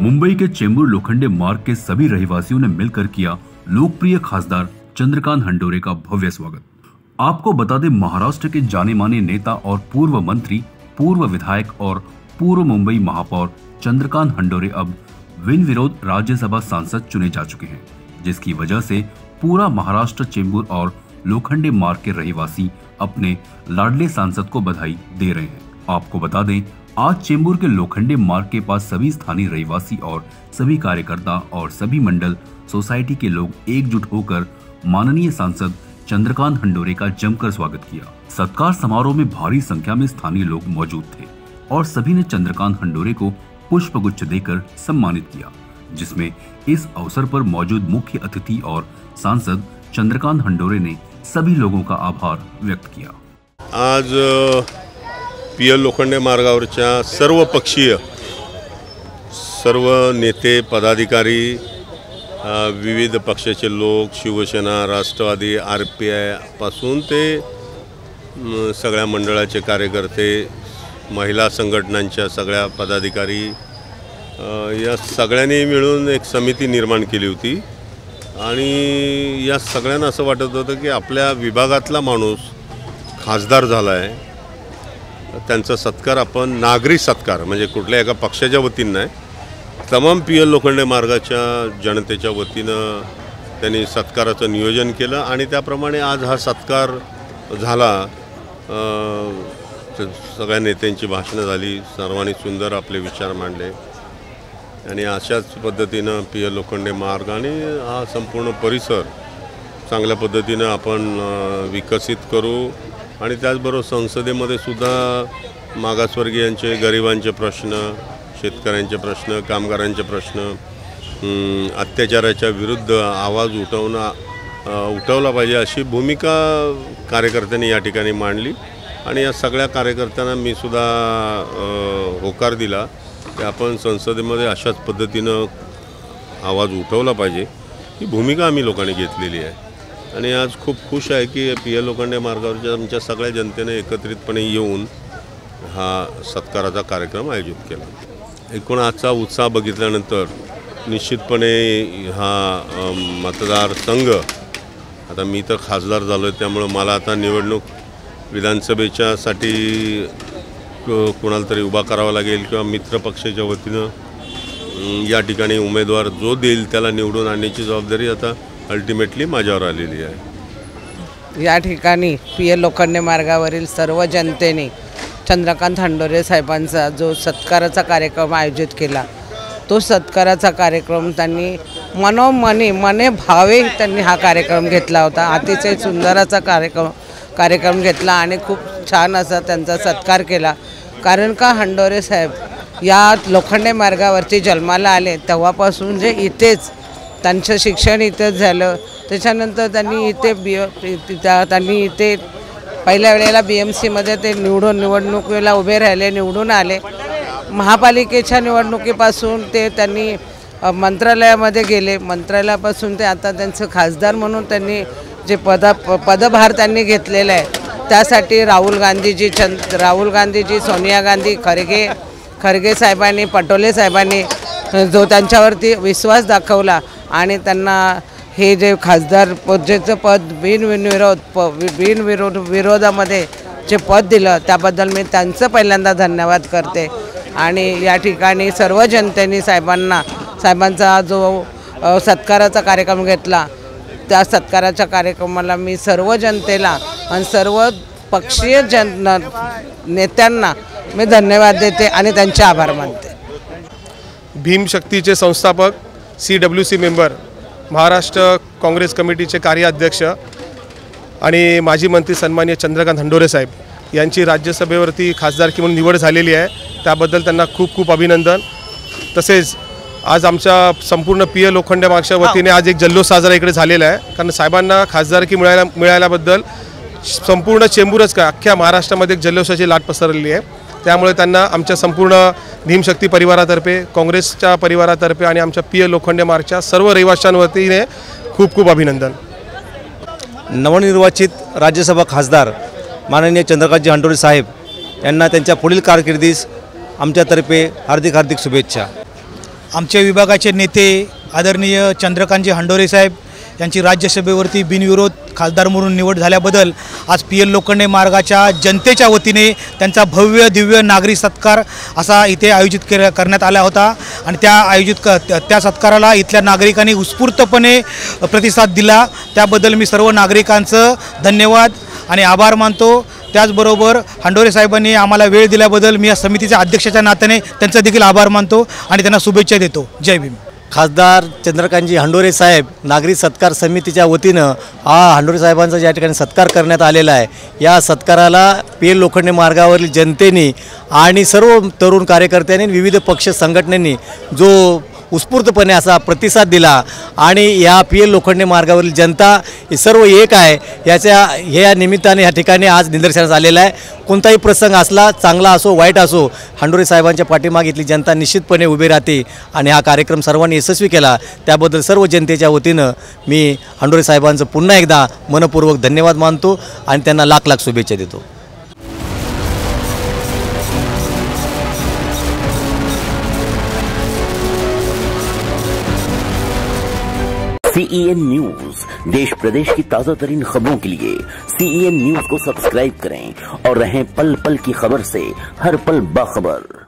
मुंबई के चेंबूर लोखंडे मार्ग के सभी रहवासियों ने मिलकर किया लोकप्रिय खासदार चंद्रकांत हंडोरे का भव्य स्वागत। आपको बता दें, महाराष्ट्र के जाने माने नेता और पूर्व मंत्री, पूर्व विधायक और पूर्व मुंबई महापौर चंद्रकांत हंडोरे अब बिन विरोध राज्यसभा सांसद चुने जा चुके हैं, जिसकी वजह से पूरा महाराष्ट्र चेंबूर और लोखंडे मार्ग के रहवासी अपने लाडले सांसद को बधाई दे रहे हैं। आपको बता दें, आज चेंबूर के लोखंडे मार्ग के पास सभी स्थानीय रहवासी और सभी कार्यकर्ता और सभी मंडल सोसाइटी के लोग एकजुट होकर माननीय सांसद चंद्रकांत हंडोरे का जमकर स्वागत किया। सत्कार समारोह में भारी संख्या में स्थानीय लोग मौजूद थे और सभी ने चंद्रकांत हंडोरे को पुष्पगुच्छ देकर सम्मानित किया, जिसमें इस अवसर पर मौजूद मुख्य अतिथि और सांसद चंद्रकांत हंडोरे ने सभी लोगों का आभार व्यक्त किया। आज पीएल लोखंडे मार्गावरच्या सर्व पक्षीय, सर्व नेते, पदाधिकारी, विविध पक्षाचे लोक, शिवसेना, राष्ट्रवादी, RPI पासून ते सगळ्या मंडळाचे कार्यकर्ते, महिला संघटनांच्या सगळ्या पदाधिकारी या सगळ्यांनी मिळून एक समिती निर्माण केली होती आणि या सगळ्यांना असं वाटत होतं की आपल्या विभागातला माणूस खासदार झाला आहे, त्यांचा सत्कार आपण नागरिक सत्कार म्हणजे कुठल्या एका पक्षाच्या वतीने नाही, तमाम पीएल लोखंडे मार्गाच्या जनतेच्या वतीनं त्यांनी सत्काराचं नियोजन केलं आणि त्याप्रमाणे आज हा सत्कार झाला। सगळ्या नेत्यांची भाषणं झाली, सर्वांनी सुंदर आपले विचार मांडले आणि अशाच पद्धतीनं पीएल लोखंडे मार्ग आणि हा संपूर्ण परिसर चांगल्या पद्धतीनं आपण विकसित करू आणि त्याचबरोबर संसदेमध्ये सुद्धा मागासवर्गीयांचे, गरिबांचे प्रश्न, शेतकऱ्यांचे प्रश्न, कामगारांचे प्रश्न, अत्याचाराच्या विरुद्ध आवाज उठवला पाहिजे अशी भूमिका कार्यकर्त्यांनी या ठिकाणी मांडली आणि या सगळ्या कार्यकर्त्यांना मी सुद्धा होकार दिला की आपण संसदेमध्ये अशाच पद्धतीनं आवाज उठवला पाहिजे, ही भूमिका आम्ही लोकांनी घेतलेली आहे आणि आज खूप खुश आहे की पीएल लोखंडे मार्गावरच्या आमच्या सगळ्या जनतेने एकत्रितपणे येऊन हा सत्काराचा कार्यक्रम आयोजित केला। एकूण आजचा उत्साह बघितल्यानंतर निश्चितपणे हा मतदारसंघ, आता मी तर खासदार झालो आहे त्यामुळे मला आता निवडणूक विधानसभेच्यासाठी कोणाला तरी उभा करावा लागेल किंवा मित्र पक्षाच्या वतीनं या ठिकाणी उमेदवार जो देईल त्याला निवडून आणण्याची जबाबदारी आता अल्टिमेटली माझ्यावर आलेली आहे। या ठिकाणी पीएल लोखंडे मार्गावरील सर्व जनतेने चंद्रकांत हंडोरे साहेबांचा जो सत्काराचा कार्यक्रम आयोजित केला, तो सत्काराचा कार्यक्रम त्यांनी मने भावे त्यांनी हा कार्यक्रम घेतला होता। अतिशय सुंदराचा कार्यक्रम घेतला आणि खूप छान असा त्यांचा सत्कार केला। कारण का हंडोरे साहेब या लोखंडे मार्गावरती जन्माला आले तेव्हापासून जे इथेच त्यांचं शिक्षण इथेच झालं, त्याच्यानंतर त्यांनी इथे पहिल्या वेळेला BMCमध्ये ते निवडणुकीला उभे राहिले, निवडून आले। महापालिकेच्या निवडणुकीपासून त्यांनी मंत्रालयामध्ये गेले, मंत्रालयापासून ते आता त्यांचं खासदार म्हणून त्यांनी जे पदभार त्यांनी घेतलेला आहे, त्यासाठी राहुल गांधीजी, सोनिया गांधी, खरगे साहेबांनी, पटोले साहेबांनी जो त्यांच्यावरती विश्वास दाखवला आणि त्यांना हे जे खासदार पदाचं पद विरोधामध्ये जे पद दिलं त्याबद्दल मी त्यांचं पहिल्यांदा धन्यवाद करते आणि या ठिकाणी सर्व जनतेने साहेबांचा जो सत्काराचा कार्यक्रम घेतला, त्या सत्काराच्या कार्यक्रमाला मी सर्व जनतेला आणि सर्व पक्षीय नेत्यांना मी धन्यवाद देते आणि त्यांचे आभार मानते। भीमशक्तीचे संस्थापक, CWC मेंबर, महाराष्ट्र काँग्रेस कमिटीचे कार्याध्यक्ष आणि माजी मंत्री सन्माननीय चंद्रकांत हंडोरे साहेब यांची राज्यसभेवरती खासदारकी म्हणून निवड झालेली आहे, त्याबद्दल त्यांना खूप खूप अभिनंदन। तसेच आज आमच्या संपूर्ण पीएल लोखंडे मार्गच्या वतीने आज एक जल्लोष साजरा इकडे झालेला आहे, कारण साहेबांना खासदारकी मिळाल्याबद्दल संपूर्ण चेंबूरच का अख्ख्या महाराष्ट्रामध्ये एक जल्लोषाची लाट पसरलेली आहे। त्यामुळे त्यांना आमच्या संपूर्ण भीमशक्ती परिवारातर्फे, काँग्रेसच्या परिवारातर्फे आणि आमच्या पीएल लोखंडे मार्गच्या सर्व रहिवाशांवतीने खूप खूप अभिनंदन। नवनिर्वाचित राज्यसभा खासदार माननीय चंद्रकांतजी हंडोरे साहेब यांना त्यांच्या पुढील कारकिर्दीस आमच्यातर्फे हार्दिक शुभेच्छा। आमच्या विभागाचे नेते आदरणीय चंद्रकांतजी हंडोरे साहेब यांची राज्यसभेवरती बिनविरोध खासदार म्हणून निवड झाल्याबद्दल आज PL लोखंडे मार्गाच्या जनतेच्या वतीने त्यांचा भव्य दिव्य नागरी सत्कार असा इथे आयोजित करण्यात आला होता आणि त्या सत्काराला इथल्या नागरिकांनी उत्स्फूर्तपणे प्रतिसाद दिला। त्याबद्दल मी सर्व नागरिकांचं धन्यवाद आणि आभार मानतो। त्याचबरोबर हंडोरे साहेबांनी आम्हाला वेळ दिल्याबद्दल मी या समितीच्या अध्यक्षाच्या नात्याने त्यांचा देखील आभार मानतो आणि त्यांना शुभेच्छा देतो। जय भीम। खासदार चंद्रकांतजी हंडोरे साहेब नागरी सत्कार समितीच्या वतीनं हा हंडोरे साहेबांचा ज्या ठिकाणी सत्कार करण्यात आलेला आहे, या सत्काराला PL लोखंडे मार्गावरील जनतेने आणि सर्व तरुण कार्यकर्त्यांनी विविध पक्ष संघटनांनी जो उत्स्फूर्तपणे असा प्रतिसाद दिला आणि या PL लोखंडे मार्गावरील जनता सर्व एक आहे या निमित्ताने या ठिकाणी आज निदर्शनास आलेला आहे। कोणताही प्रसंग असला, चांगला असो वाईट असो, हंडोरे साहेबांच्या पाठीमागे इथली जनता निश्चितपणे उभी राहते आणि हा कार्यक्रम सर्वांनी यशस्वी केला त्याबद्दल सर्व जनतेच्या वतीनं मी हंडोरे साहेबांचं पुन्हा एकदा मनपूर्वक धन्यवाद मानतो आणि त्यांना लाख लाख शुभेच्छा देतो। CEN न्यूज, देश प्रदेश की ताजा तरीन खबरों के लिए CEN न्यूज को सब्सक्राइब करें और रहें पल पल की खबर से हर पल बाखबर।